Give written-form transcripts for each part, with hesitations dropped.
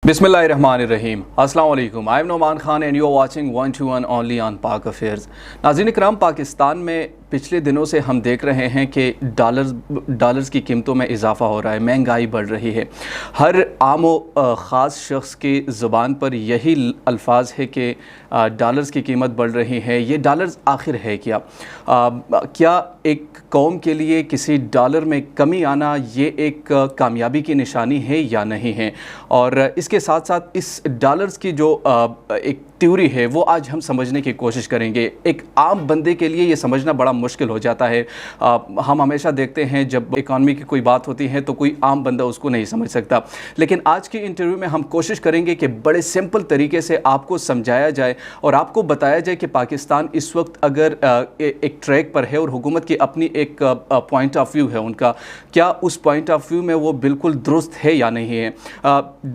बिस्मिल्लाहिर्रहमानिर्रहीम। अस्सलाम वालेकुम। I am Noman Khan and you are watching 121 only on Pak affairs. नाज़रीन इकराम, पाकिस्तान में पिछले दिनों से हम देख रहे हैं कि डॉलर्स की कीमतों में इजाफ़ा हो रहा है, महंगाई बढ़ रही है। हर आम व ख़ास शख्स की ज़ुबान पर यही अल्फाज है कि डॉलर्स की कीमत बढ़ रही है। ये डॉलर्स आखिर है क्या? क्या एक कौम के लिए किसी डॉलर में कमी आना ये एक कामयाबी की निशानी है या नहीं है? और इसके साथ साथ इस डॉलर्स की जो एक थ्योरी है वो आज हम समझने की कोशिश करेंगे। एक आम बंदे के लिए ये समझना बड़ा मुश्किल हो जाता है। हम हमेशा देखते हैं जब इकॉनमी की कोई बात होती है तो कोई आम बंदा उसको नहीं समझ सकता, लेकिन आज की इंटरव्यू में हम कोशिश करेंगे कि बड़े सिंपल तरीके से आपको समझाया जाए और आपको बताया जाए कि पाकिस्तान इस वक्त अगर एक ट्रैक पर है और हुकूमत की अपनी एक पॉइंट ऑफ व्यू है उनका, क्या उस पॉइंट ऑफ व्यू में वो बिल्कुल दुरुस्त है या नहीं है।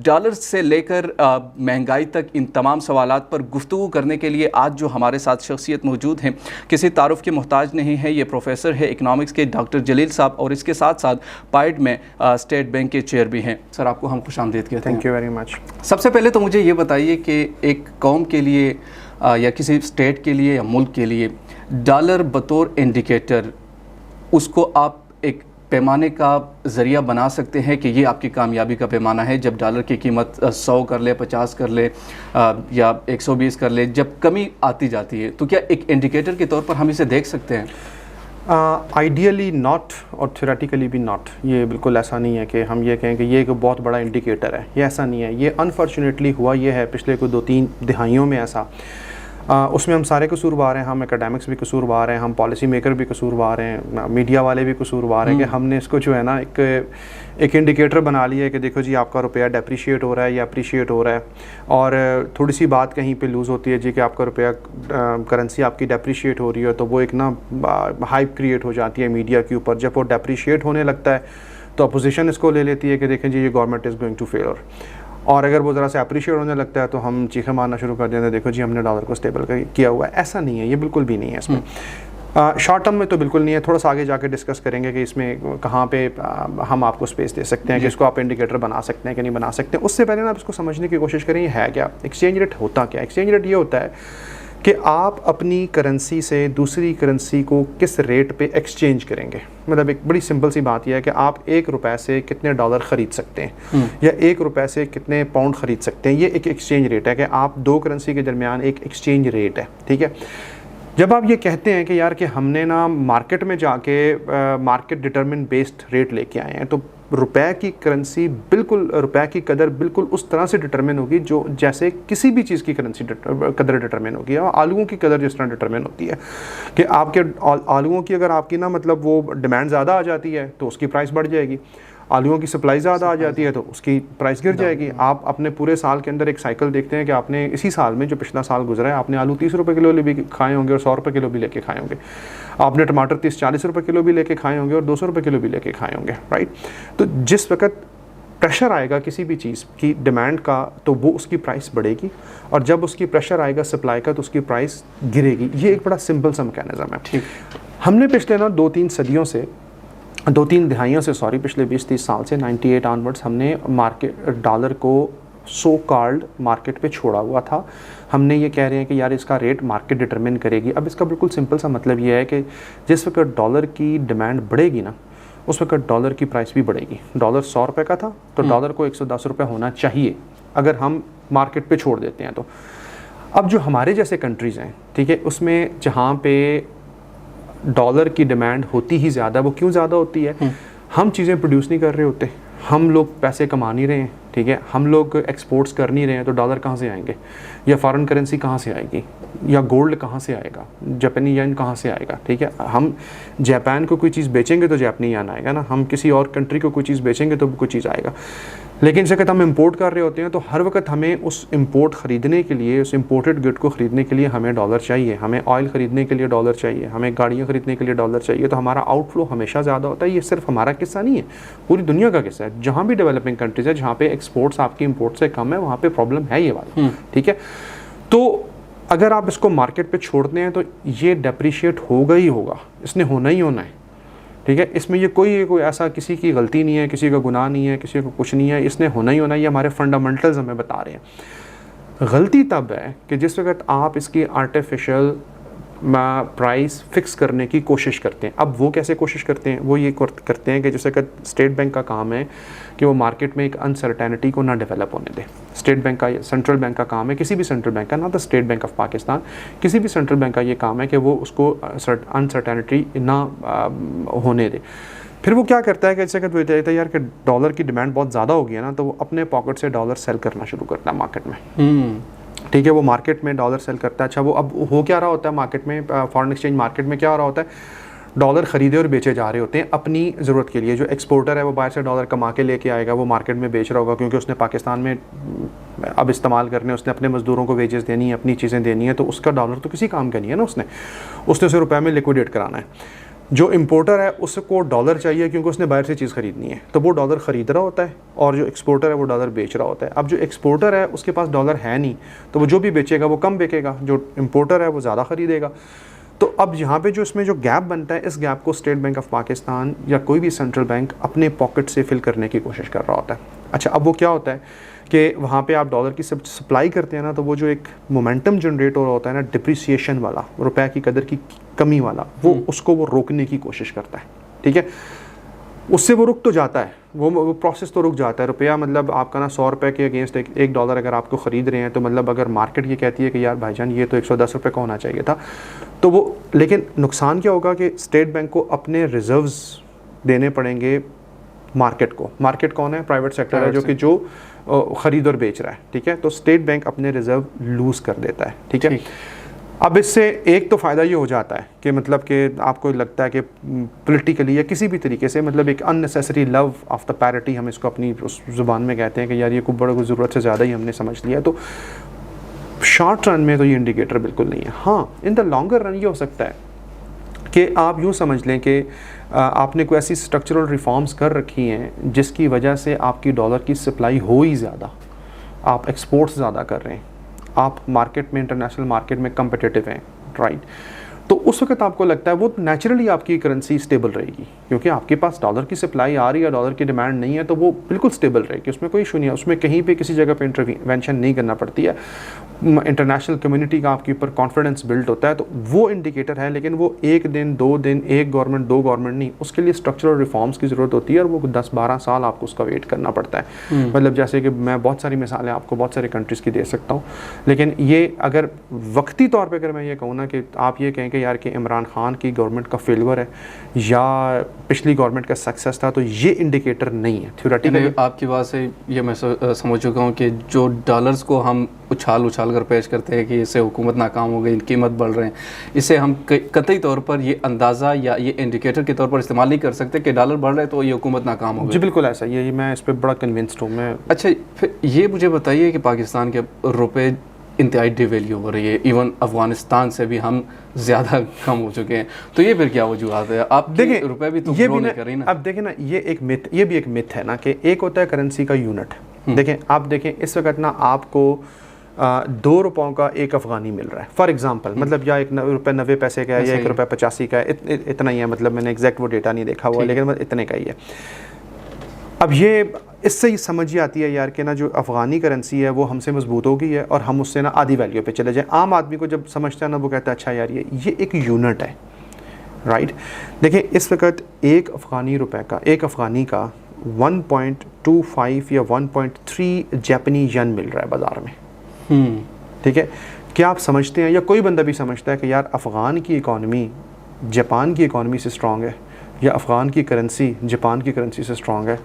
डॉलर से लेकर महंगाई तक इन तमाम सवालात पर गुफ्तगू करने के लिए आज जो हमारे साथ शख्सियत मौजूद हैं, किसी तारुफ के मोहताज नहीं है। ये प्रोफेसर है इकनॉमिक्स के डॉक्टर जलील साहब और इसके साथ साथ पाइड में स्टेट बैंक के चेयर भी हैं। सर, आपको हम खुशामदीद कहते हैं। Thank you very much. सबसे पहले तो मुझे ये बताइए कि एक कौम के लिए या किसी स्टेट के लिए या मुल्क के लिए डॉलर बतौर इंडिकेटर, उसको आप एक पैमाने का ज़रिया बना सकते हैं कि ये आपकी कामयाबी का पैमाना है। जब डॉलर की कीमत 100 कर ले, 50 कर ले या 120 कर ले, जब कमी आती जाती है, तो क्या एक इंडिकेटर के तौर पर हम इसे देख सकते हैं? आइडियली नॉट और थ्योरेटिकली भी नॉट। ये बिल्कुल ऐसा नहीं है कि हम ये कहें कि ये एक बहुत बड़ा इंडिकेटर है। ये ऐसा नहीं है। ये अनफॉर्चुनेटली हुआ ये है पिछले कोई 2-3 दिहाइयों में ऐसा। उसमें हम सारे कसूरवार हैं। हम एकेडमिक्स भी कसूरवार हैं, हम पॉलिसी मेकर भी कसूरवार हैं, मीडिया वाले भी कसूरवार हैं कि हमने इसको जो है ना एक इंडिकेटर बना लिया है कि देखो जी आपका रुपया डेप्रिशिएट हो रहा है या अप्रिशिएट हो रहा है। और थोड़ी सी बात कहीं पे लूज़ होती है जी कि आपका रुपया करेंसी आपकी डेप्रिशिएट हो रही है, तो वो एक ना हाइप क्रिएट हो जाती है मीडिया के ऊपर। जब वो डेप्रिशिएट होने लगता है तो अपोजिशन इसको ले लेती है कि देखें जी ये government is going to fail. और अगर वो ज़रा से अप्रिशिएट होने लगता है तो हम चीखें मारना शुरू कर देते हैं, देखो जी हमने डॉलर को स्टेबल किया हुआ है। ऐसा नहीं है, ये बिल्कुल भी नहीं है इसमें। शॉर्ट टर्म में तो बिल्कुल नहीं है। थोड़ा सा आगे जाके डिस्कस करेंगे कि इसमें कहाँ पे हम आपको स्पेस दे सकते हैं कि इसको आप इंडिकेटर बना सकते हैं कि नहीं बना सकते। उससे पहले ना आप इसको समझने की कोशिश करें ये है क्या। एक्सचेंज रेट होता क्या है? एक्सचेंज रेट ये होता है कि आप अपनी करेंसी से दूसरी करेंसी को किस रेट पे एक्सचेंज करेंगे। मतलब एक बड़ी सिंपल सी बात यह है कि आप 1 रुपये से कितने डॉलर ख़रीद सकते हैं या 1 रुपये से कितने पाउंड ख़रीद सकते हैं। ये एक एक्सचेंज रेट है कि आप दो करेंसी के दरमियान एक एक्सचेंज रेट है, ठीक है। जब आप ये कहते हैं कि यार कि हमने ना मार्केट में जाके मार्केट डिटरमिन बेस्ड रेट लेके आए हैं, तो रुपए की करेंसी बिल्कुल, रुपए की कदर बिल्कुल उस तरह से डिटरमिन होगी जो जैसे किसी भी चीज़ की करेंसी कदर डिटरमिन होगी। और आलूओं की कदर जिस तरह डिटरमिन होती है कि आपके आलूओं की अगर आपकी ना मतलब वो डिमांड ज़्यादा आ जाती है तो उसकी प्राइस बढ़ जाएगी। आलूओं की सप्लाई ज़्यादा आ जाती है तो उसकी प्राइस गिर जाएगी। आप अपने पूरे साल के अंदर एक साइकिल देखते हैं कि आपने इसी साल में जो पिछला साल गुजरा है आपने आलू 30 रुपये किलो भी खाए होंगे और 100 रुपये किलो भी लेके खाए होंगे। आपने टमाटर 30-40 रुपये किलो भी लेके खाए होंगे और 200 रुपये किलो भी लेके खाए होंगे, राइट। तो जिस वक्त प्रेशर आएगा किसी भी चीज़ की डिमांड का तो वो उसकी प्राइस बढ़ेगी, और जब उसकी प्रेशर आएगा सप्लाई का तो उसकी प्राइस गिरेगी। ये एक बड़ा सिंपल सा मैकेनिज्म है। ठीक, हमने पिछले ना 2-3 सदियों से, 2-3 दिहाइयों से सॉरी, पिछले 20-30 साल से 98 ऑनवर्ड्स हमने मार्केट डॉलर को सो कॉल्ड मार्केट पे छोड़ा हुआ था। हमने ये कह रहे हैं कि यार इसका रेट मार्केट डिटरमिन करेगी। अब इसका बिल्कुल सिंपल सा मतलब ये है कि जिस वक्त डॉलर की डिमांड बढ़ेगी ना उस वक्त डॉलर की प्राइस भी बढ़ेगी। डॉलर 100 रुपये का था तो डॉलर को 110 रुपये होना चाहिए अगर हम मार्केट पे छोड़ देते हैं तो। अब जो हमारे जैसे कंट्रीज़ हैं, ठीक है, उसमें जहाँ पे डॉलर की डिमांड होती ही ज़्यादा, वो क्यों ज़्यादा होती है? हम चीज़ें प्रोड्यूस नहीं कर रहे होते, हम लोग पैसे कमा नहीं रहे हैं, ठीक है, हम लोग एक्सपोर्ट्स कर नहीं रहे हैं, तो डॉलर कहाँ से आएंगे या फॉरेन करेंसी कहाँ से आएगी या गोल्ड कहाँ से आएगा, जापानी येन कहाँ से आएगा, ठीक है। हम जापान को कोई चीज़ बेचेंगे तो जापानी येन आएगा ना, हम किसी और कंट्री को कोई चीज़ बेचेंगे तो कोई चीज़ आएगा। लेकिन जब हम इंपोर्ट कर रहे होते हैं तो हर वक्त हमें उस इंपोर्ट ख़रीदने के लिए, उस इंपोर्टेड गुड को ख़रीदने के लिए हमें डॉलर चाहिए। हमें ऑयल ख़रीदने के लिए डॉलर चाहिए, हमें गाड़ियाँ ख़रीदने के लिए डॉलर चाहिए। तो हमारा आउटफ्लो हमेशा ज़्यादा होता है। ये सिर्फ हमारा किस्सा नहीं है, पूरी दुनिया का किस्सा है। जहाँ भी डेवलपिंग कंट्रीज़ है जहाँ पे एक्सपोर्ट्स आपकी इंपोर्ट से कम है वहाँ पे प्रॉब्लम है ये वाली, ठीक है। तो अगर आप इसको मार्केट पे छोड़ते हैं तो ये डेप्रिशिएट होगा ही होगा, इसने होना ही होना है। ठीक है, इसमें ये कोई ऐसा किसी की गलती नहीं है, किसी का गुनाह नहीं है, किसी को कुछ नहीं है, इसने होना ही होना, ये हमारे फंडामेंटल्स हमें बता रहे हैं। गलती तब है कि जिस वक्त आप इसकी आर्टिफिशियल प्राइस फिक्स करने की कोशिश करते हैं। अब वो कैसे कोशिश करते हैं? वो ये करते हैं कि जैसे कि स्टेट बैंक का काम है कि वो मार्केट में एक अनसर्टेनिटी को ना डेवलप होने दे। स्टेट बैंक का, सेंट्रल बैंक का काम है, किसी भी सेंट्रल बैंक का, ना the state bank of Pakistan, किसी भी सेंट्रल बैंक का ये काम है कि वो उसको अनसर्टेनिटी ना होने दे। फिर वो क्या करता है कि जैसे कि कहता है यार कि डॉलर की डिमांड बहुत ज़्यादा हो गई है ना, तो वो अपने पॉकेट से डॉलर सेल करना शुरू करता है मार्केट में। ठीक है, वो मार्केट में डॉलर सेल करता है। अच्छा, वो अब हो क्या रहा होता है मार्केट में, फॉरेन एक्सचेंज मार्केट में क्या हो रहा होता है, डॉलर ख़रीदे और बेचे जा रहे होते हैं अपनी ज़रूरत के लिए। जो एक्सपोर्टर है वो बाहर से डॉलर कमा के लेके आएगा, वो मार्केट में बेच रहा होगा, क्योंकि उसने पाकिस्तान में अब इस्तेमाल करने, उसने अपने मज़दूरों को वेजेस देनी है, अपनी चीज़ें देनी है, तो उसका डॉलर तो किसी काम का नहीं है ना, उसने उसे रुपये में लिक्विडेट कराना है। जो इंपोर्टर है उसको डॉलर चाहिए क्योंकि उसने बाहर से चीज़ ख़रीदनी है, तो वो डॉलर ख़रीद रहा होता है, और जो एक्सपोर्टर है वो डॉलर बेच रहा होता है। अब जो एक्सपोर्टर है उसके पास डॉलर है नहीं, तो वो जो भी बेचेगा वो कम बेचेगा, जो इंपोर्टर है वो ज़्यादा ख़रीदेगा। तो अब यहाँ पे जो इसमें जो गैप बनता है, इस गैप को स्टेट बैंक ऑफ पाकिस्तान या कोई भी सेंट्रल बैंक अपने पॉकेट से फिल करने की कोशिश कर रहा होता है। अच्छा, अब वो क्या होता है कि वहाँ पे आप डॉलर की सप्लाई करते हैं ना, तो वो जो एक मोमेंटम जनरेट हो रहा होता है ना, डिप्रिसिएशन वाला, रुपए की कदर की कमी वाला, वो उसको वो रोकने की कोशिश करता है। ठीक है, उससे वो रुक तो जाता है, वो प्रोसेस तो रुक जाता है। रुपया मतलब आपका ना 100 रुपये के अगेंस्ट एक डॉलर अगर आपको ख़रीद रहे हैं, तो मतलब अगर मार्केट ये कहती है कि यार भाईजान ये तो 110 रुपये का होना चाहिए था, तो वो, लेकिन नुकसान क्या होगा कि स्टेट बैंक को अपने रिजर्व्स देने पड़ेंगे मार्केट को। मार्केट कौन है? प्राइवेट सेक्टर है, जो कि जो ख़रीद और बेच रहा है। ठीक है, तो स्टेट बैंक अपने रिजर्व लूज़ कर देता है। ठीक है, अब इससे एक तो फ़ायदा ये हो जाता है कि मतलब कि आपको लगता है कि पॉलिटिकली या किसी भी तरीके से मतलब एक unnecessary love of the parity, हम इसको अपनी उस ज़ुबान में कहते हैं कि यार ये को बड़ा ज़रूरत से ज़्यादा ही हमने समझ लिया। तो शॉर्ट रन में तो ये इंडिकेटर बिल्कुल नहीं है। हाँ, इन द लॉन्गर रन ये हो सकता है कि आप यूँ समझ लें कि आपने कोई ऐसी स्ट्रक्चरल रिफॉर्म्स कर रखी हैं जिसकी वजह से आपकी डॉलर की सप्लाई हो ही ज़्यादा, आप एक्सपोर्ट्स ज़्यादा कर रहे हैं, आप मार्केट में, इंटरनेशनल मार्केट में कम्पिटिटिव हैं, राइट। तो उस वक्त आपको लगता है वो नेचुरली आपकी करेंसी स्टेबल रहेगी, क्योंकि आपके पास डॉलर की सप्लाई आ रही है, डॉलर की डिमांड नहीं है, तो वो बिल्कुल स्टेबल रहेगी, उसमें कोई इशू नहीं है, उसमें कहीं पे किसी जगह पे इंटरवेंशन नहीं करना पड़ती है। इंटरनेशनल कम्युनिटी का आपके ऊपर कॉन्फिडेंस बिल्ड होता है, तो वो इंडिकेटर है। लेकिन वो एक दिन, 2 दिन, एक गवर्नमेंट, 2 गवर्नमेंट नहीं, उसके लिए स्ट्रक्चरल रिफॉर्म्स की ज़रूरत होती है, और वो 10-12 साल आपको उसका वेट करना पड़ता है। मतलब जैसे कि मैं बहुत सारी मिसालें आपको बहुत सारी कंट्रीज़ की दे सकता हूँ, लेकिन ये अगर वक्ती तौर पर अगर मैं ये कहूँ ना कि आप ये कहें कि यार कि इमरान खान की गवर्नमेंट का फेलियर है या पिछली गवर्नमेंट का सक्सेस था, तो ये इंडिकेटर नहीं है। थ्योरेटिकली आपकी बात से ये मैं समझ चुका हूँ कि जो डॉलर्स को हम उछाल कर पेश करते हैं कि इससे हुकूमत नाकाम हो गई, कीमत बढ़ रहे हैं, इसे हम कतई तौर पर ये अंदाज़ा या ये इंडिकेटर के तौर पर इस्तेमाल नहीं कर सकते कि डॉलर बढ़ रहा है तो ये हुकूमत नाकाम हो गई। जी बिल्कुल ऐसा, ये मैं इस पर बड़ा कन्विंस्ड हूँ मैं। अच्छा, फिर ये मुझे बताइए कि पाकिस्तान के रुपए इंतहाई डिवैल्यू हो रही है, इवन अफगानिस्तान से भी हम ज़्यादा कम हो चुके हैं, तो ये फिर क्या वजूहत है? आप देखिए रुपए भी तो ग्रो नहीं कर रही ना। अब देखें ना, ये एक मिथ, ये भी एक मिथ है ना कि एक होता है करेंसी का यूनिट। देखें, आप देखें इस वक्त ना आपको 2 रुपयों का एक अफ़गानी मिल रहा है फॉर एग्जांपल, मतलब या 1 रुपये 90 पैसे का है या 1 रुपये 85 का है, इतना ही है, मतलब मैंने एग्जैक्ट वो डेटा नहीं देखा हुआ, लेकिन इतने का ही है। अब ये इससे ही समझ ही आती है यार कि ना जो अफ़गानी करेंसी है वो हमसे मजबूत हो गई है और हम उससे ना आधी वैल्यू पे चले जाएं। आम आदमी को जब समझता है ना, वो कहता है अच्छा यार ये एक यूनिट है, राइट। देखिए इस वक्त एक अफ़गानी रुपए का, एक अफ़गानी का 1.25 या 1.3 जापानी येन मिल रहा है बाज़ार में। ठीक है, क्या आप समझते हैं या कोई बंदा भी समझता है कि यार अफ़गान की इकॉनमी जापान की इकॉनमी से स्ट्रॉन्ग है या अफ़गान की करेंसी जापान की करेंसी से स्ट्रॉन्ग है?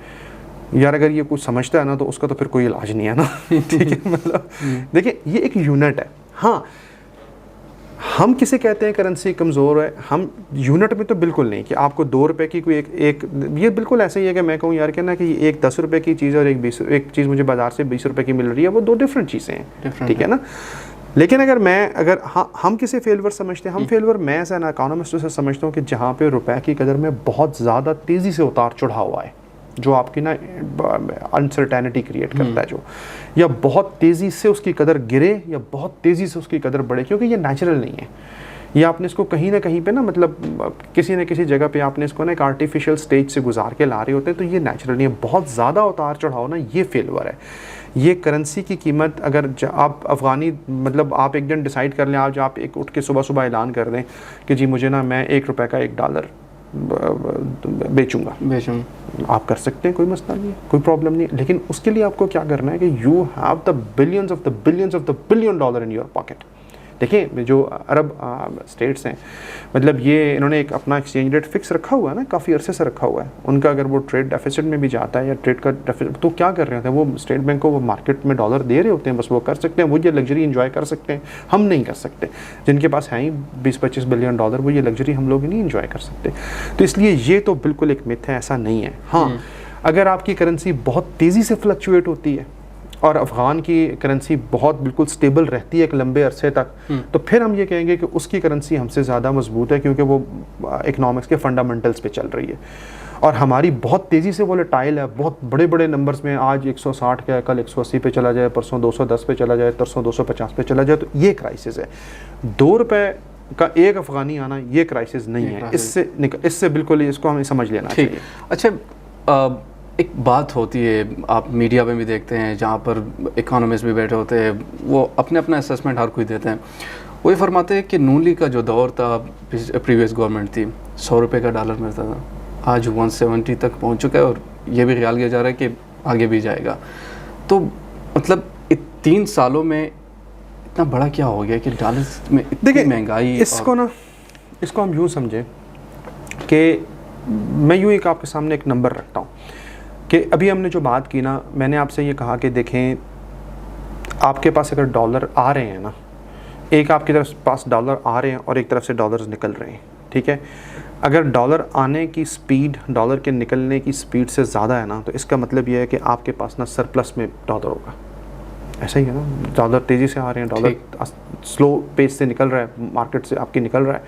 यार अगर ये कुछ समझता है ना तो उसका तो फिर कोई इलाज नहीं है ना। ठीक है, मतलब देखिए ये एक यूनिट है। हाँ, हम किसे कहते हैं करेंसी कमज़ोर है? हम यूनिट में तो बिल्कुल नहीं कि आपको 2 रुपये की कोई एक ये बिल्कुल ऐसे ही है कि मैं कहूँ यार कि ना कि एक 10 रुपये की चीज़ और एक चीज़ मुझे बाज़ार से 20 रुपये की मिल रही है, वो 2 डिफरेंट चीज़ें हैं। ठीक है ना। लेकिन अगर हम किसे फेलवर समझते हैं, हम फेलवर मैं एज एन इकोनॉमिस्ट से समझता हूँ कि जहाँ पे रुपए की कदर में बहुत ज़्यादा तेज़ी से उतार चढ़ाव हुआ है, जो आपकी ना अनसर्टेनिटी क्रिएट करता है, जो या बहुत तेज़ी से उसकी कदर गिरे या बहुत तेज़ी से उसकी कदर बढ़े, क्योंकि ये नेचुरल नहीं है। ये आपने इसको कहीं ना कहीं पे ना मतलब किसी न किसी जगह पे आपने इसको ना एक आर्टिफिशियल स्टेज से गुजार के ला रहे होते हैं, तो ये नेचुरली है। बहुत ज़्यादा उतार चढ़ाव ना ये फेलवर है। ये करेंसी की कीमत अगर आप अफ़गानी मतलब आप एक दिन डिसाइड कर लें, आज आप एक उठ के सुबह सुबह ऐलान कर दें कि जी मुझे ना मैं ₹1 का $1 बेचूंगा, आप कर सकते हैं, कोई मसला नहीं है, कोई प्रॉब्लम नहीं है। लेकिन उसके लिए आपको क्या करना है कि you have the billions of the billion dollar in your pocket. देखिए जो अरब स्टेट्स हैं, मतलब ये इन्होंने एक अपना एक्सचेंज रेट फिक्स रखा हुआ है ना, काफ़ी अरसे से रखा हुआ है उनका। अगर वो ट्रेड डेफिसिट में भी जाता है या ट्रेड का डेफिसिट, तो क्या कर रहे होते हैं वो स्टेट बैंक को वो मार्केट में डॉलर दे रहे होते हैं, बस वो कर सकते हैं, वो ये लग्जरी इंजॉय कर सकते हैं, हम नहीं कर सकते। जिनके पास हैं ही 20-25 बिलियन डॉलर, वो ये लग्जरी हम लोग नहीं इंजॉय कर सकते। तो इसलिए ये तो बिल्कुल एक मिथ है, ऐसा नहीं है। हाँ, अगर आपकी करेंसी बहुत तेज़ी से फ्लक्चुएट होती है और अफ़गान की करेंसी बहुत बिल्कुल स्टेबल रहती है एक लंबे अरसे तक, तो फिर हम ये कहेंगे कि उसकी करेंसी हमसे ज़्यादा मजबूत है, क्योंकि वो इकनॉमिक्स के फंडामेंटल्स पे चल रही है। और हमारी बहुत तेज़ी से वोलेटाइल है, बहुत बड़े बड़े नंबर्स में, आज 160 का, कल 180 पे चला जाए, परसों 210 पे चला जाए, परसों 250 पे चला जाए, तो ये क्राइसिस है। ₹2 का एक अफ़गानी आना ये क्राइसिस नहीं है, इससे बिल्कुल इसको हमें समझ लेना चाहिए। अच्छा, एक बात होती है, आप मीडिया में भी देखते हैं जहाँ पर इकोनॉमिस्ट भी बैठे होते हैं, वो अपने अपना असेसमेंट हर कोई देते हैं। वो ये फरमाते हैं कि नून लीग का जो दौर था, प्रीवियस गवर्नमेंट थी, ₹100 का डॉलर मिलता था, आज 170 तक पहुँच चुका है और ये भी ख्याल किया जा रहा है कि आगे भी जाएगा। तो मतलब 3 सालों में इतना बड़ा क्या हो गया कि डॉलर में इतनी महंगाई? इसको हम यूँ समझें कि मैं यूँ एक आपके सामने एक नंबर रखता हूँ कि अभी हमने जो बात की ना, मैंने आपसे ये कहा कि देखें, आपके पास अगर डॉलर आ रहे हैं ना, एक आपकी तरफ पास डॉलर आ रहे हैं और एक तरफ से डॉलर्स निकल रहे हैं, ठीक है। अगर डॉलर आने की स्पीड डॉलर के निकलने की स्पीड से ज़्यादा है ना, तो इसका मतलब ये है कि आपके पास ना सरप्लस में डॉलर होगा। ऐसा ही है ना, डॉलर तेज़ी से आ रहे हैं, डॉलर स्लो पेस से निकल रहा है, मार्केट से आपकी निकल रहा है,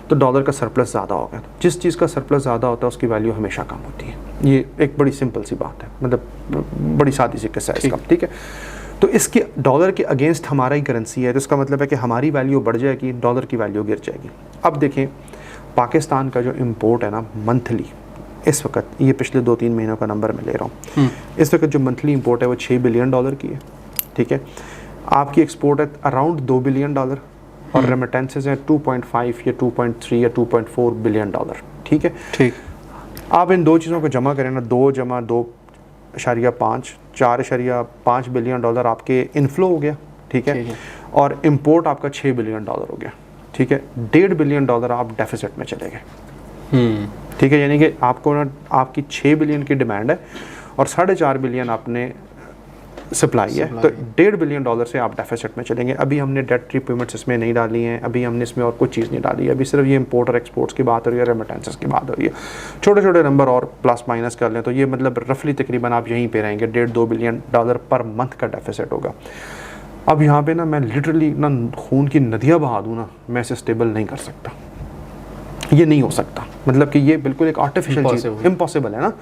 तो डॉलर का सरप्लस ज़्यादा होगा। जिस चीज़ का सरप्लस ज़्यादा होता है उसकी वैल्यू हमेशा कम होती है। ये एक बड़ी सिंपल सी बात है, मतलब बड़ी सादी सी किस्सा है इसका, ठीक है। तो इसके डॉलर के अगेंस्ट हमारा ही करेंसी है, तो इसका मतलब है कि हमारी वैल्यू बढ़ जाएगी, डॉलर की वैल्यू गिर जाएगी। अब देखें, पाकिस्तान का जो इम्पोर्ट है ना मंथली, इस वक्त ये पिछले 2-3 महीनों का नंबर मैं ले रहा हूँ, इस वक्त जो मंथली इम्पोर्ट है वो $6 बिलियन की है, ठीक है। आपकी एक्सपोर्ट है अराउंड $2 बिलियन और रेमिटेंसेस हैं 2.5 या 2.3 या 2.4 बिलियन डॉलर, ठीक है। ठीक, आप इन दो चीज़ों को जमा करें ना, 2 × 2.5 $4.5 बिलियन आपके इनफ्लो हो गया, ठीक है। और इम्पोर्ट आपका $6 बिलियन हो गया, ठीक है। $1.5 बिलियन आप डेफिसिट में चले गए, ठीक है। यानी कि आपको ना आपकी 6 बिलियन की डिमांड है और $4.5 बिलियन आपने सप्लाई है, तो $1.5 बिलियन से आप डेफिसिट में चलेंगे। अभी हमने डेट रीपेमेंट्स इसमें नहीं डाली हैं, अभी हमने इसमें और कोई चीज़ नहीं डाली है, अभी सिर्फ ये इंपोर्ट और एक्सपोर्ट्स की बात हो रही है, रेमिटेंसेस की बात हो रही है। छोटे छोटे नंबर और प्लस माइनस कर लें तो ये मतलब रफली तकरीबन आप यहीं पे रहेंगे, $1.5-2 बिलियन पर मंथ का डेफिसिट होगा। अब यहाँ पे ना मैं लिटरली ना खून की नदियाँ बहा दूँ ना, मैं इसे स्टेबल नहीं कर सकता, ये नहीं हो सकता। मतलब कि ये बिल्कुल एक आर्टिफिशियल चीज़, इम्पॉसिबल है ना।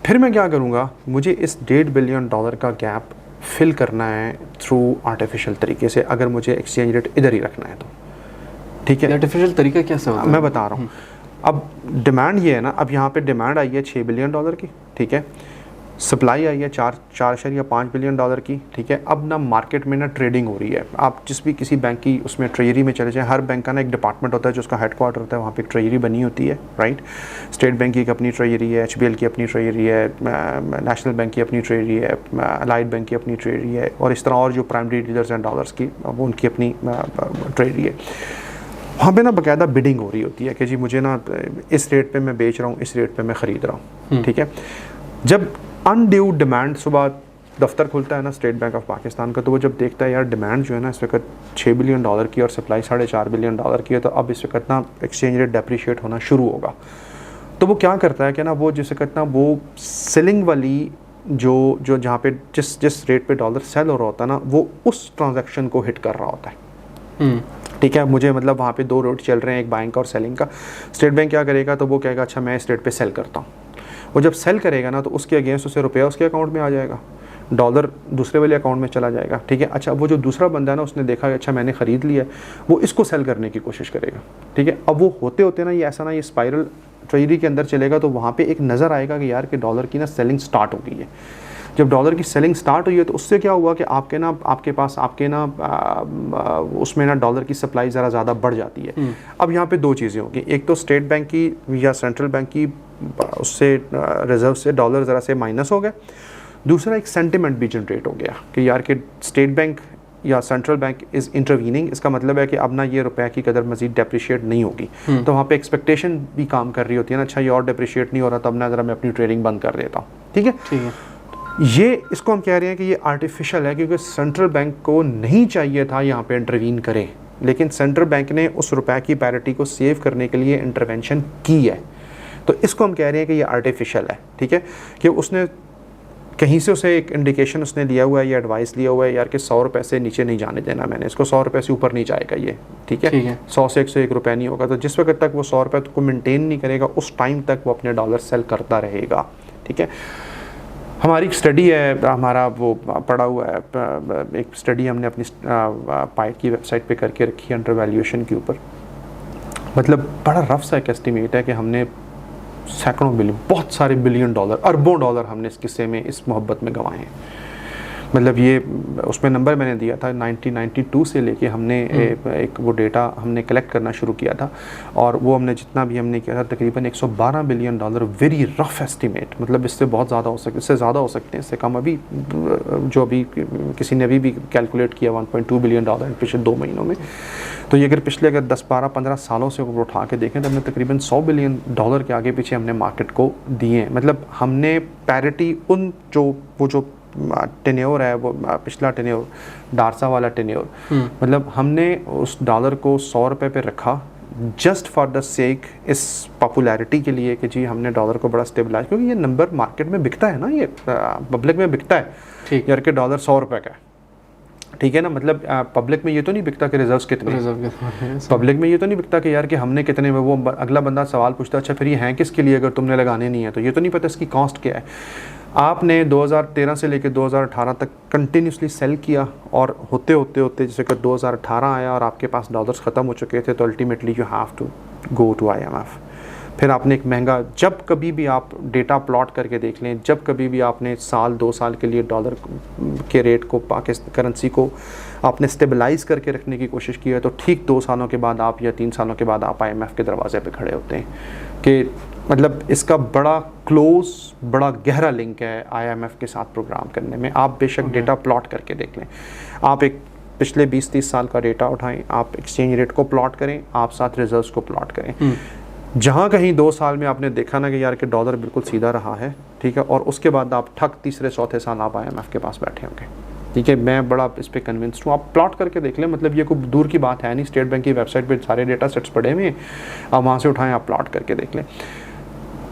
फिर मैं क्या करूँगा, मुझे इस $1.5 बिलियन का गैप फिल करना है थ्रू आर्टिफिशियल तरीके से, अगर मुझे एक्सचेंज रेट इधर ही रखना है तो, ठीक है। आर्टिफिशियल तरीका कैसे होता है? मैं बता रहा हूँ। अब डिमांड ये है ना, अब यहाँ पे डिमांड आई है $6 बिलियन की, ठीक है। सप्लाई आई है 4.5 बिलियन की, ठीक है। अब ना मार्केट में ना ट्रेडिंग हो रही है, आप जिस भी किसी बैंक की उसमें ट्रेजरी में चले जाएं, हर बैंक का ना एक डिपार्टमेंट होता है जो उसका हेडक्वार्टर होता है, वहाँ पे एक ट्रेजरी बनी होती है, राइट। स्टेट बैंक की एक अपनी ट्रेजरी है, HBL की अपनी ट्रेजरी है, नेशनल बैंक की अपनी ट्रेजरी है, अलाइड बैंक की अपनी ट्रेजरी है, और इस तरह और जो प्राइमरी डीलर्स हैं डॉलर्स की, वो उनकी अपनी ट्रेजरी है। वहाँ पे ना बाकायदा बिडिंग हो रही होती है कि जी मुझे ना इस रेट पे मैं बेच रहा हूँ, इस रेट पे मैं ख़रीद रहा हूँ, ठीक है। जब अनड्यू डिमांड, सुबह दफ्तर खुलता है ना स्टेट बैंक ऑफ पाकिस्तान का, तो वो जब देखता है यार डिमांड जो है ना इस वक्त $6 बिलियन की और सप्लाई $4.5 बिलियन की है, तो अब इस वक्त ना एक्सचेंज रेट डेप्रीशिएट होना शुरू होगा। तो वो क्या करता है कि ना वो जिस वक्त ना वो सेलिंग वाली जो जहाँ पे जिस रेट पे डॉलर सेल हो रहा होता है ना, वो उस ट्रांजैक्शन को हिट कर रहा होता है, ठीक है। मुझे मतलब वहाँ पे 2 रेट चल रहे हैं, एक बाइंग का और सेलिंग का। स्टेट बैंक क्या करेगा, तो वो कहेगा अच्छा मैं इस रेट पे सेल करता हूँ। वो जब सेल करेगा ना, तो उसके अगेंस्ट उसे रुपया उसके अकाउंट में आ जाएगा, डॉलर दूसरे वाले अकाउंट में चला जाएगा, ठीक है। अच्छा, वो जो दूसरा बंदा है ना, उसने देखा अच्छा मैंने ख़रीद लिया, वो इसको सेल करने की कोशिश करेगा, ठीक है। अब वो होते होते ना ये ऐसा ना ये स्पाइरल ट्रेजरी के अंदर चलेगा, तो वहाँ पे एक नज़र आएगा कि यार कि डॉलर की ना सेलिंग स्टार्ट हो गई है। जब डॉलर की सेलिंग स्टार्ट हुई है तो उससे क्या हुआ कि आपके पास उसमें ना डॉलर की सप्लाई ज़रा ज़्यादा बढ़ जाती है। अब यहाँ पे दो चीज़ें होंगी, एक तो स्टेट बैंक की या सेंट्रल बैंक की उससे रिजर्व से डॉलर ज़रा से माइनस हो गए, दूसरा एक सेंटिमेंट भी जनरेट हो गया कि यार कि स्टेट बैंक या सेंट्रल बैंक इज़ इंटरवीनिंग। इसका मतलब है कि अब ना ये रुपए की कदर मज़ीद डेप्रिशिएट नहीं होगी, तो वहाँ पे एक्सपेक्टेशन भी काम कर रही होती है ना, अच्छा ये और डेप्रिशिएट नहीं हो रहा, तब ना ज़रा मैं अपनी ट्रेडिंग बंद कर देता हूँ, ठीक है। ये इसको हम कह रहे हैं कि ये आर्टिफिशियल है, क्योंकि सेंट्रल बैंक को नहीं चाहिए था यहाँ पे इंटरवीन करें, लेकिन सेंट्रल बैंक ने उस रुपए की पैरिटी को सेव करने के लिए इंटरवेंशन की है। तो इसको हम कह रहे हैं कि ये आर्टिफिशियल है, ठीक है, कि उसने कहीं से उसे एक इंडिकेशन उसने लिया हुआ है, ये एडवाइस लिया हुआ है यार कि 100 रुपये से नीचे नहीं जाने देना मैंने इसको, 100 रुपये से ऊपर नहीं जाएगा ये, ठीक है। 100 से 101 रुपये नहीं होगा। तो जिस वक्त तक वो 100 रुपये को मेंटेन नहीं करेगा, उस टाइम तक वो अपने डॉलर सेल करता रहेगा, ठीक है। हमारी एक स्टडी है, हमारा वो पड़ा हुआ है, एक स्टडी हमने अपनी पाइट की वेबसाइट पे करके रखी है अंडर वैल्यूएशन के ऊपर। मतलब बड़ा रफ सा एक एस्टिमेट है कि हमने सैकड़ों बिलियन, बहुत सारे बिलियन डॉलर, अरबों डॉलर हमने इस किस्से में, इस मोहब्बत में गंवाए हैं। मतलब ये उसमें नंबर मैंने दिया था 1992 से लेके हमने एक वो डेटा हमने कलेक्ट करना शुरू किया था, और वो हमने जितना भी हमने किया था तकरीबन 112 billion dollar, very rough estimate. मतलब इससे बहुत ज़्यादा हो सकते, इससे ज़्यादा हो सकते हैं, इससे कम अभी जो अभी किसी ने भी कैलकुलेट किया 1.2 बिलियन डॉलर पिछले 2 महीनों में। तो ये अगर 10, 12, 15 सालों से वो उठा के देखें तो हमने तकरीबन 100 बिलियन डॉलर के आगे पीछे हमने मार्केट को दिए हैं। मतलब हमने पैरिटी उन जो टेन्योर है, वो पिछला टेन्योर, डार्सा वाला टेन्योर, मतलब हमने उस डॉलर को 100 रुपये पे रखा जस्ट फॉर द सेक इस पॉपुलैरिटी के लिए कि जी हमने डॉलर को बड़ा स्टेबलाइज, क्योंकि ये नंबर मार्केट में बिकता है ना, ये पब्लिक में बिकता है यार कि डॉलर 100 रुपये का है, ठीक है ना। मतलब पब्लिक में ये तो नहीं बिकता कि रिजर्व्स कितने, पब्लिक में ये तो नहीं बिकता कि यार कि हमने कितने में, वो अगला बंदा सवाल पूछता है अच्छा फिर ये हैं किसके लिए अगर तुमने लगाने नहीं है, तो ये तो नहीं पता इसकी कॉस्ट क्या है। आपने 2013 से लेकर 2018 तक कंटिन्यूसली सेल किया, और होते होते जैसे कि 2018 आया और आपके पास डॉलर्स ख़त्म हो चुके थे, तो ultimately you have to go to IMF। फिर आपने एक महंगा, जब कभी भी आप डेटा प्लॉट करके देख लें, जब कभी भी आपने साल 2 साल के लिए डॉलर के रेट को, पाकिस्तान करेंसी को आपने स्टेबलाइज़ करके रखने की कोशिश की है, तो ठीक 2 सालों के बाद आप या 3 सालों के बाद आप IMF के दरवाजे पे खड़े होते हैं कि मतलब इसका बड़ा क्लोज, बड़ा गहरा लिंक है IMF के साथ प्रोग्राम करने में। आप बेशक डेटा प्लॉट करके देख लें, आप एक पिछले 20-30 साल का डेटा उठाएं, आप एक्सचेंज रेट को प्लॉट करें, आप साथ रिजर्व्स को प्लॉट करें। जहाँ कहीं 2 साल में आपने देखा ना कि यार कि डॉलर बिल्कुल सीधा रहा है, ठीक है, और उसके बाद आप ठक तीसरे चौथे साल आप IMF के पास बैठे होंगे, ठीक है। मैं बड़ा इस पर कन्विंस्ड हूँ, आप प्लॉट करके देख लें। मतलब ये कोई दूर की बात है नहीं, स्टेट बैंक की वेबसाइट पे सारे डेटा सेट्स पड़े हुए हैं, आप वहाँ से उठाएं, आप प्लॉट करके देख लें।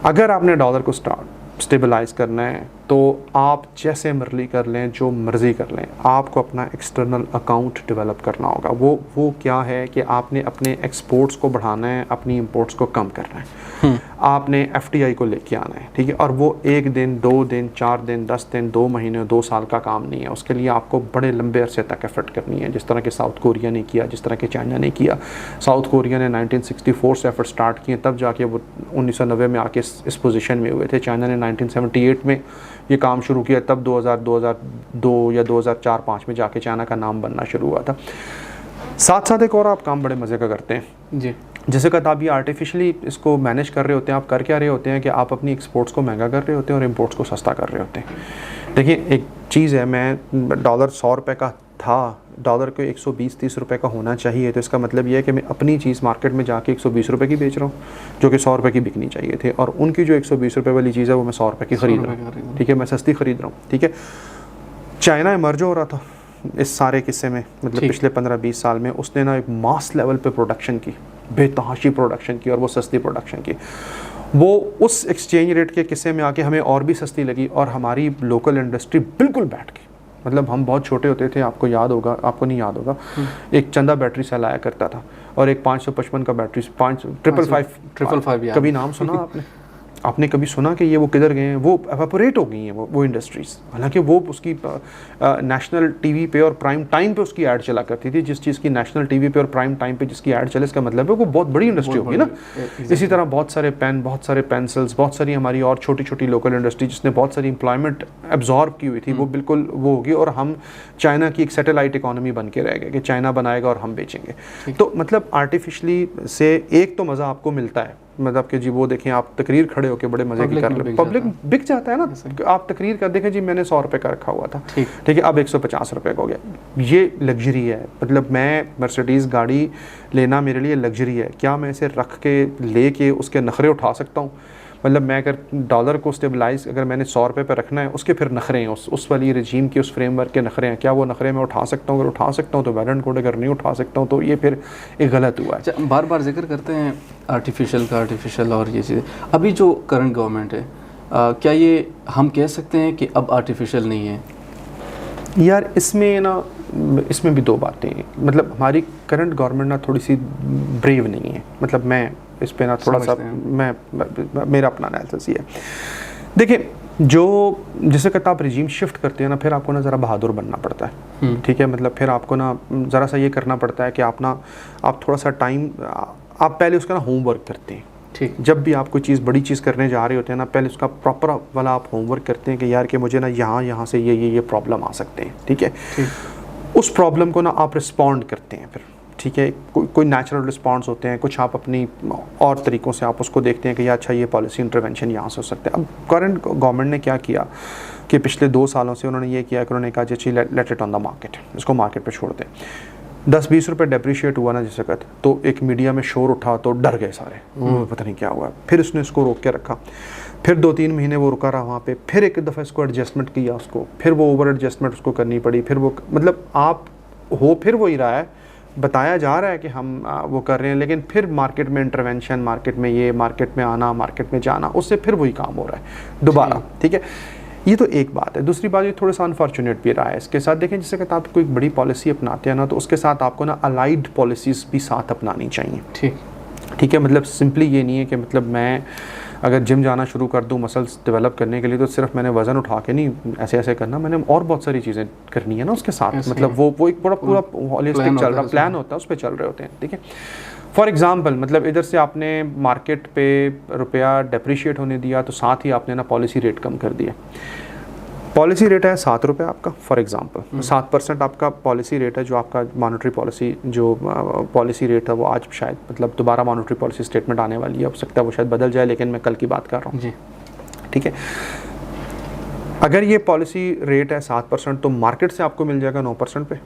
अगर आपने डॉलर को स्टेबलाइज़ करना है तो आप जैसे मर्जी कर लें, जो मर्ज़ी कर लें, आपको अपना एक्सटर्नल अकाउंट डेवलप करना होगा। वो क्या है कि आपने अपने एक्सपोर्ट्स को बढ़ाना है, अपनी इंपोर्ट्स को कम करना है, आपने FDI को लेके आना है, ठीक है। और वो 1 दिन, 2 दिन, 4 दिन, 10 दिन, 2 महीने, 2 साल का काम नहीं है। उसके लिए आपको बड़े लंबे अरसे तक एफर्ट करनी है, जिस तरह के साउथ कोरिया ने किया, जिस तरह के चाइना ने किया। साउथ कोरिया ने 1964 से एफर्ट स्टार्ट किए, तब जाके वो 1990 में आके इस पोजीशन में हुए थे। चाइना ने 1978 में ये काम शुरू किया, तब 2002 या 2004-05 में जाके चाइना का नाम बनना शुरू हुआ था। साथ एक और आप काम बड़े मज़े का करते हैं जी, जैसे कि आप ये आर्टिफिशियली इसको मैनेज कर रहे होते हैं। आप कर क्या रहे होते हैं कि आप अपनी एक्सपोर्ट्स को महंगा कर रहे होते हैं और इंपोर्ट्स को सस्ता कर रहे होते हैं। देखिए एक चीज़ है, मैं डॉलर 100 रुपये का था, डॉलर को 120-130 रुपये का होना चाहिए, तो इसका मतलब ये है कि मैं अपनी चीज़ मार्केट में जाके 120 रुपये की बेच रहा हूँ, जो कि 100 रुपये की बिकनी चाहिए थे, और उनकी जो 120 रुपये वाली चीज़ है वो मैं 100 रुपये की ख़रीद रहा हूँ, ठीक है, मैं सस्ती ख़रीद रहा हूँ, ठीक है। चाइना इमर्ज हो रहा था इस सारे किस्से में, मतलब पिछले 15-20 साल में उसने ना एक मास लेवल पे प्रोडक्शन की, बेतहाशी प्रोडक्शन की, और वो सस्ती प्रोडक्शन की। वो उस एक्सचेंज रेट के किस्से में आके हमें और भी सस्ती लगी, और हमारी लोकल इंडस्ट्री बिल्कुल बैठ गई। मतलब हम बहुत छोटे होते थे, आपको याद होगा, आपको नहीं याद होगा, एक चंदा बैटरी सेल आया करता था, और एक 555 का बैटरी, 555 कभी नाम सुना आपने? आपने कभी सुना कि ये वो किधर गए हैं? वो एवापोरेट हो गई हैं वो इंडस्ट्रीज़। हालांकि वो उसकी नेशनल टीवी पे और प्राइम टाइम पे उसकी ऐड चला करती थी। जिस चीज़ की नेशनल टीवी पे और प्राइम टाइम पे जिसकी ऐड चले, इसका मतलब है वो बहुत बड़ी इंडस्ट्री होगी ना। इसी तरह बहुत सारे पेन, बहुत सारे पेंसिल्स, बहुत सारी हमारी और छोटी छोटी लोकल इंडस्ट्री जिसने बहुत सारी एम्प्लॉयमेंट एब्जॉर्ब की हुई थी, वो बिल्कुल वो होगी। और हम चाइना की एक सैटेलाइट इकोनॉमी बन के रह गए कि चाइना बनाएगा और हम बेचेंगे। तो मतलब आर्टिफिशली से एक तो मज़ा आपको मिलता है, मतलब कि जी वो देखें आप तकरीर खड़े होके बड़े मजे की कर रहे, पब्लिक बिक जाता है ना। आप तकरीर कर देखें जी मैंने 100 रुपये का रखा हुआ था, ठीक है, अब 150 रुपये का हो गया। ये लग्जरी है। मतलब मैं मर्सिडीज़ गाड़ी लेना मेरे लिए लग्जरी है। क्या मैं इसे रख के ले के उसके नखरे उठा सकता हूँ? मतलब मैं अगर डॉलर को स्टेबलाइज अगर मैंने 100 रुपये पर रखना है, उसके फिर नखरे हैं, उस वाली रजीम के उस फ्रेमवर्क के नखरे हैं। क्या वो नखरे मैं उठा सकता हूँ? अगर उठा सकता हूँ तो वेल एंड गुड, अगर नहीं उठा सकता हूँ तो ये फिर एक गलत हुआ है। बार बार जिक्र करते हैं आर्टिफिशियल और ये चीज़ें। अभी जो करंट गवर्नमेंट है, क्या ये हम कह सकते हैं कि अब आर्टिफिशियल नहीं है? यार इसमें भी दो बातें हैं। मतलब हमारी करंट गवर्नमेंट ना थोड़ी सी ब्रेव नहीं है। मतलब मैं इस पे ना थोड़ा सा मेरा अपना एनालिसिस ही है। देखिए, जो जैसे कहता आप रिजीम शिफ्ट करते हैं ना, फिर आपको ना ज़रा बहादुर बनना पड़ता है, ठीक है। मतलब फिर आपको ना ज़रा सा ये करना पड़ता है कि आप थोड़ा सा टाइम, आप पहले उसका ना होमवर्क करते हैं, ठीक। जब भी आप कोई चीज़ बड़ी चीज़ करने जा रहे होते हैं ना, पहले उसका प्रॉपर वाला आप होमवर्क करते हैं कि यार कि मुझे ना यहाँ से ये प्रॉब्लम आ सकते हैं, ठीक है। उस प्रॉब्लम को ना आप रिस्पॉन्ड करते हैं फिर, ठीक है। कोई नेचुरल रिस्पॉन्स होते हैं, कुछ आप अपनी और तरीक़ों से आप उसको देखते हैं कि यार अच्छा ये पॉलिसी इंटरवेंशन यहाँ से हो सकता है। अब करंट गवर्नमेंट ने क्या किया कि पिछले 2 सालों से उन्होंने ये किया कि उन्होंने कहा जी let it on the market, इसको मार्केट पे छोड़ दें। 10-20 रुपये डेप्रीशिएट हुआ ना जिस वक्त, तो एक मीडिया में शोर उठा तो डर गए सारे, पता नहीं क्या हुआ। फिर उसने इसको रोक के रखा, फिर 2-3 महीने वो रुका रहा वहाँ पे, फिर एक दफ़ा इसको एडजस्टमेंट किया उसको, फिर वो ओवर एडजस्टमेंट उसको करनी पड़ी, फिर वो मतलब आप फिर वही रहा है, बताया जा रहा है कि हम वो कर रहे हैं, लेकिन फिर मार्केट में इंटरवेंशन, मार्केट में ये, मार्केट में आना, मार्केट में जाना, उससे फिर वही काम हो रहा है दोबारा, ठीक है। ये तो एक बात है। दूसरी बात ये थोड़ा सा अनफॉर्चुनेट भी रहा है इसके साथ। देखें, जैसे कहते हैं आप कोई बड़ी पॉलिसी अपनाते हैं ना, तो उसके साथ आपको ना अलाइड पॉलिसीज़ भी साथ अपनानी चाहिए, ठीक है। मतलब सिंपली ये नहीं है कि मतलब मैं अगर जिम जाना शुरू कर दूं मसल्स डेवलप करने के लिए, तो सिर्फ मैंने वज़न उठा के नहीं ऐसे करना, मैंने और बहुत सारी चीज़ें करनी है ना उसके साथ। मतलब वो एक बड़ा पूरा हॉलिस्टिक चल रहा प्लान होता है, उस पर चल रहे होते हैं, ठीक है। फॉर एग्जांपल, मतलब इधर से आपने मार्केट पे रुपया डेप्रीशिएट होने दिया, तो साथ ही आपने ना पॉलिसी रेट कम कर दिया। पॉलिसी रेट है 7 रुपये आपका, फॉर एग्जांपल 7% आपका पॉलिसी रेट है, जो आपका मॉनेटरी पॉलिसी जो पॉलिसी रेट है वो आज शायद मतलब दोबारा मॉनेटरी पॉलिसी स्टेटमेंट आने वाली है, हो सकता है वो शायद बदल जाए, लेकिन मैं कल की बात कर रहा हूँ जी, ठीक है। अगर ये पॉलिसी रेट है 7%, तो मार्केट से आपको मिल जाएगा 9% पे,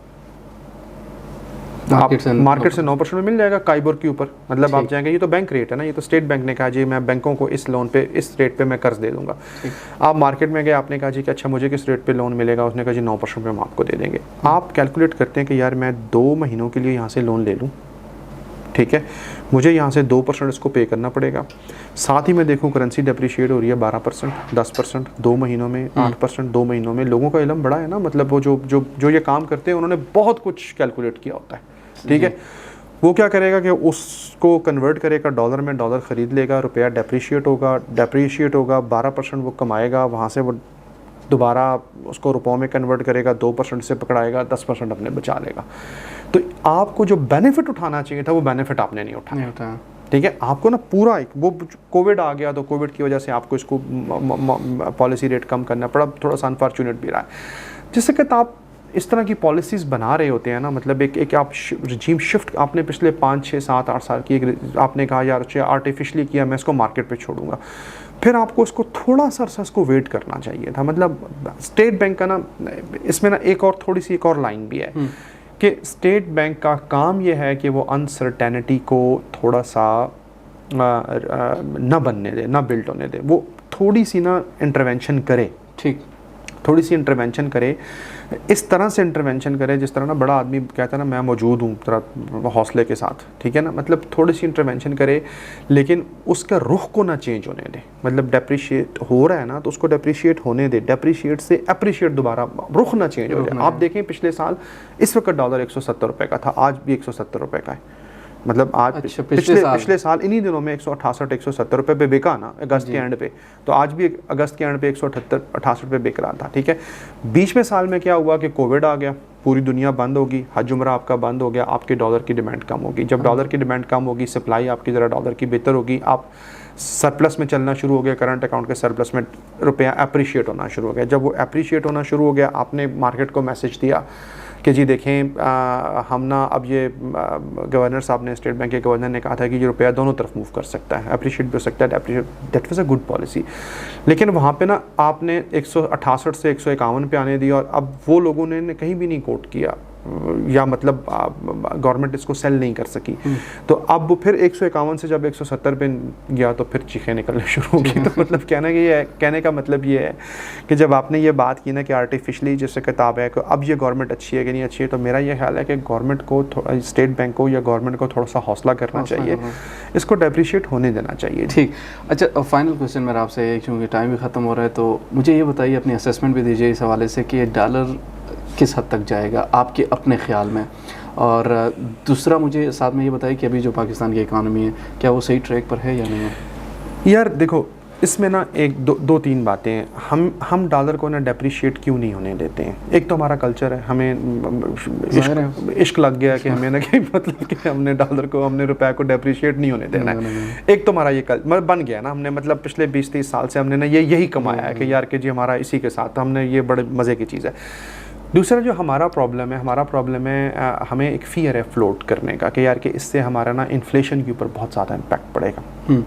मार्केट से 9% में मिल जाएगा काइबोर के ऊपर। मतलब आप जाएंगे, ये तो बैंक रेट है ना, ये तो स्टेट बैंक ने कहा जी मैं बैंकों को इस लोन पे इस रेट पे मैं कर्ज दे दूंगा। आप मार्केट में गए, आपने कहा जी कि अच्छा मुझे किस रेट पे लोन मिलेगा, उसने कहा जी 9% पे हम आपको दे देंगे। आप कैलकुलेट करते हैं कि यार मैं 2 महीनों के लिए यहाँ से लोन ले लूँ, ठीक है, मुझे यहाँ से 2% इसको पे करना पड़ेगा। साथ ही मैं देखूँ करेंसी डेप्रीशिएट हो रही है 12%, 10%, 2 महीनों में 8%, 2 महीनों में। लोगों का इल्म बड़ा है ना, मतलब वो जो ये काम करते हैं उन्होंने बहुत कुछ कैलकुलेट किया होता है, ठीक है। वो क्या करेगा कि उसको कन्वर्ट करेगा डॉलर में, डॉलर ख़रीद लेगा, रुपया डेप्रीशिएट होगा 12% वो कमाएगा, वहाँ से वो दोबारा उसको रुपयों में कन्वर्ट करेगा, 2% से पकड़ाएगा, 10% अपने बचा लेगा। तो आपको जो बेनिफिट उठाना चाहिए था वो बेनिफिट आपने नहीं उठाया, ठीक है। आपको ना पूरा एक वो कोविड आ गया, तो कोविड की वजह से आपको इसको पॉलिसी रेट कम करना पड़ा, थोड़ा सा अनफॉर्चुनेट भी रहा है। जिससे कि आप इस तरह की पॉलिसीज़ बना रहे होते हैं ना, मतलब एक आप रिजीम शिफ्ट आपने पिछले 5, 6, 7, 8 साल की आपने कहा यार आर्टिफिशियली किया, मैं इसको मार्केट पे छोड़ूंगा, फिर आपको इसको थोड़ा सा इसको वेट करना चाहिए था। मतलब स्टेट बैंक का ना इसमें ना एक और लाइन भी है कि स्टेट बैंक का काम ये है कि वो अनसर्टेनिटी को थोड़ा सा ना बनने दे, ना बिल्ड होने दे, वो थोड़ी सी ना इंटरवेंशन करे, ठीक, थोड़ी सी इंटरवेंशन करे, इस तरह से इंटरवेंशन करे जिस तरह ना बड़ा आदमी कहता है ना मैं मौजूद हूँ तरह हौसले के साथ, ठीक है ना। मतलब थोड़ी सी इंटरवेंशन करे, लेकिन उसका रुख को ना चेंज होने दे। मतलब डेप्रीशिएट हो रहा है ना, तो उसको डेप्रीशिएट होने दे, डेप्रीशिएट से अप्रिशिएट दोबारा, रुख ना चेंज हो जाए। आप देखें पिछले साल इस वक्त डॉलर 170 रुपये का था, आज भी 170 रुपये का है, मतलब आज अच्छा, पिछले साल इन्हीं दिनों में 168-170 रुपये पे बिका ना अगस्त के एंड पे, तो आज भी अगस्त के एंड पे 168 रुपये बिक रहा था। ठीक है, बीच में साल में क्या हुआ कि कोविड आ गया, पूरी दुनिया बंद होगी, हज उम्रा आपका बंद हो गया, आपके डॉलर की डिमांड कम होगी। जब डॉलर की डिमांड कम होगी, सप्लाई आपकी ज़रा डॉलर की बेहतर होगी, आप सरप्लस में चलना शुरू हो गया, करंट अकाउंट के सरप्लस में रुपया अप्रिशिएट होना शुरू हो गया। जब वो अप्रिशिएट होना शुरू हो गया, आपने मार्केट को मैसेज दिया कि जी देखें हम ना अब ये गवर्नर साहब ने, स्टेट बैंक के गवर्नर ने कहा था कि ये रुपया दोनों तरफ मूव कर सकता है, अप्रिशिएट भी हो सकता है, that was a good policy. लेकिन वहाँ पे ना आपने 168 से 151 पे आने दिया, और अब वो लोगों ने कहीं भी नहीं कोट किया, या मतलब गवर्नमेंट इसको सेल नहीं कर सकी। तो अब वो फिर 151 से जब 170 पे गया तो फिर चीखें निकलने शुरू हो गई। तो मतलब कहने का मतलब ये है कि जब आपने ये बात की ना कि आर्टिफिशली जैसे किताब है कि अब ये गवर्नमेंट अच्छी है कि नहीं अच्छी है, तो मेरा ये ख्याल है कि गवर्नमेंट को स्टेट बैंक को या गवर्नमेंट को थोड़ा सा हौसला करना चाहिए, इसको डेप्रिशिएट होने देना चाहिए। ठीक, अच्छा फाइनल क्वेश्चन मेरा आपसे है, क्योंकि टाइम भी ख़त्म हो रहा है, तो मुझे ये बताइए, अपनी असेसमेंट भी दीजिए इस हवाले से कि डॉलर किस हद तक जाएगा आपके अपने ख्याल में, और दूसरा मुझे साथ में ये बताइए कि अभी जो पाकिस्तान की इकानमी है क्या वो सही ट्रैक पर है या नहीं है। यार देखो, इसमें ना दो तीन बातें हैं। हम डॉलर को ना डेप्रिशिएट क्यों नहीं होने देते हैं। एक तो हमारा कल्चर है, हमें इश्क लग गया कि हमें ना कि मतलब कि हमने डॉलर को, हमने रुपए को डेप्रिशिएट नहीं होने देना है। एक तो हमारा ये कल्चर बन गया ना, हमने मतलब पिछले 20-30 साल से हमने ना यही कमाया है कि यार कि जी हमारा इसी के साथ, हमने ये बड़े मज़े की चीज़ है। दूसरा जो हमारा प्रॉब्लम है हमें एक फ़ियर है फ्लोट करने का कि यार कि इससे हमारा ना इन्फ्लेशन के ऊपर बहुत ज़्यादा इम्पैक्ट पड़ेगा।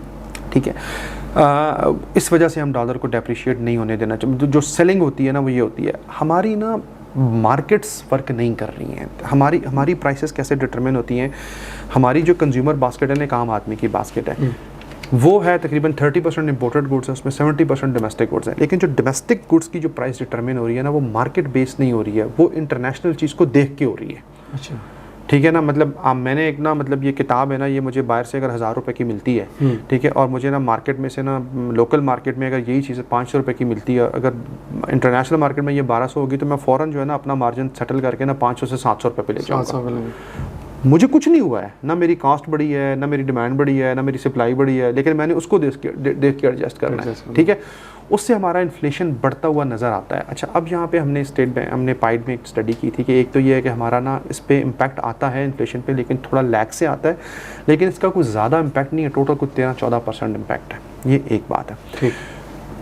ठीक है, इस वजह से हम डॉलर को डेप्रिशिएट नहीं होने देना चाहिए। जो सेलिंग होती है ना वो ये होती है, हमारी ना मार्केट्स वर्क नहीं कर रही हैं। हमारी प्राइसेस कैसे डिटरमिन होती हैं, हमारी जो कंज्यूमर बास्केट है ना, एक आम आदमी की बास्केट है, वो है तकरीबन 30% इंपोर्टेड गुड्स है, उसमें 70% डोमेस्टिक गुड्स हैं। लेकिन जो डोमेस्टिक गुड्स की जो प्राइस डिटरमिन हो रही है ना, वो मार्केट बेस्ड नहीं हो रही है, वो इंटरनेशनल चीज़ को देख के हो रही है। अच्छा, ठीक है ना, मतलब मैंने एक ना मतलब ये किताब है ना, ये मुझे बाहर से अगर 1000 रुपये की मिलती है, ठीक है, और मुझे ना मार्केट में से ना लोकल मार्केट में अगर यही चीज़ 500 रुपये की मिलती है, अगर इंटरनेशनल मार्केट में ये 1200 होगी, तो मैं फ़ौरन जो है ना अपना मार्जिन सेटल करके ना 500 से 700 रुपये पे ले जाऊँगा। मुझे कुछ नहीं हुआ है, ना मेरी कॉस्ट बढ़ी है, ना मेरी डिमांड बढ़ी है, ना मेरी सप्लाई बढ़ी है, लेकिन मैंने उसको देख के एडजस्ट करना है। ठीक है, उससे हमारा इन्फ्लेशन बढ़ता हुआ नज़र आता है। अच्छा, अब यहाँ पे हमने पाइड में एक स्टडी की थी कि एक तो ये है कि हमारा ना इस पर इम्पैक्ट आता है इन्फ्लेशन पे, लेकिन थोड़ा लैग से आता है, लेकिन इसका कुछ ज़्यादा इम्पैक्ट नहीं है, टोटल कुछ 13-14% इम्पैक्ट है। ये एक बात है। ठीक,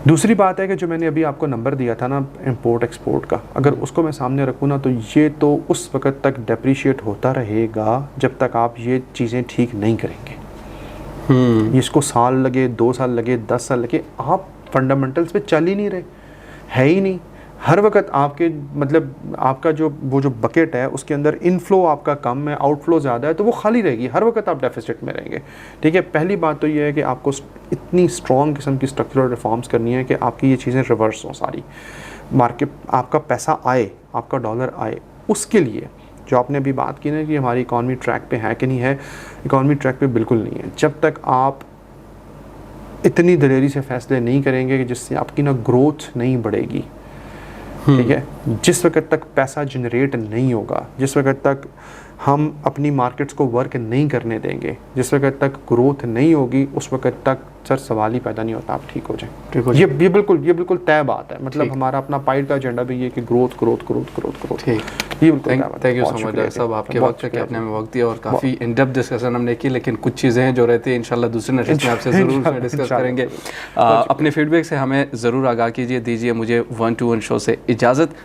दूसरी बात है कि जो मैंने अभी आपको नंबर दिया था ना इंपोर्ट एक्सपोर्ट का, अगर उसको मैं सामने रखूँ ना, तो ये तो उस वक्त तक डेप्रिशिएट होता रहेगा जब तक आप ये चीज़ें ठीक नहीं करेंगे। इसको साल लगे, 2 साल लगे, 10 साल लगे, आप फंडामेंटल्स पे चल ही नहीं रहे, है ही नहीं। हर वक्त आपके मतलब आपका जो बकेट है उसके अंदर इनफ्लो आपका कम है, आउटफ्लो ज़्यादा है, तो वो खाली रहेगी, हर वक्त आप डेफिसिट में रहेंगे। ठीक है, पहली बात तो ये है कि आपको इतनी स्ट्रॉन्ग किस्म की स्ट्रक्चरल रिफॉर्म्स करनी है कि आपकी ये चीज़ें रिवर्स हों सारी, मार्केट आपका पैसा आए, आपका डॉलर आए। उसके लिए जो आपने अभी बात की ना कि हमारी इकॉनमी ट्रैक पे है कि नहीं है, इकॉनमी ट्रैक पे बिल्कुल नहीं है। जब तक आप इतनी दलेरी से फैसले नहीं करेंगे कि जिससे आपकी ना ग्रोथ नहीं बढ़ेगी, ठीक है, जिस वक्त तक पैसा जनरेट नहीं होगा, जिस वक्त तक हम अपनी मार्केट्स को वर्क नहीं करने देंगे, जिस वक्त तक ग्रोथ नहीं होगी, उस वक्त तक सर सवाल ही पैदा नहीं होता आप ठीक हो जाए। ये बिल्कुल तय बात है। मतलब हमारा अपना पाइड का एजेंडा भी ये कि ग्रोथ। ये बिल्कुल thank you so much doctor साहब, आपके वक्त के आपने हमें वक्त दिया और काफ़ी इन डेप्थ डिस्कशन हमने की, लेकिन कुछ चीज़ें हैं जो रहती है इंशाल्लाह दूसरे नशस्त में आपसे ज़रूर डिस्कस करेंगे। अपने फीडबैक से हमें ज़रूर आगाह कीजिए, दीजिए मुझे 1-2-1 शो से इजाज़त।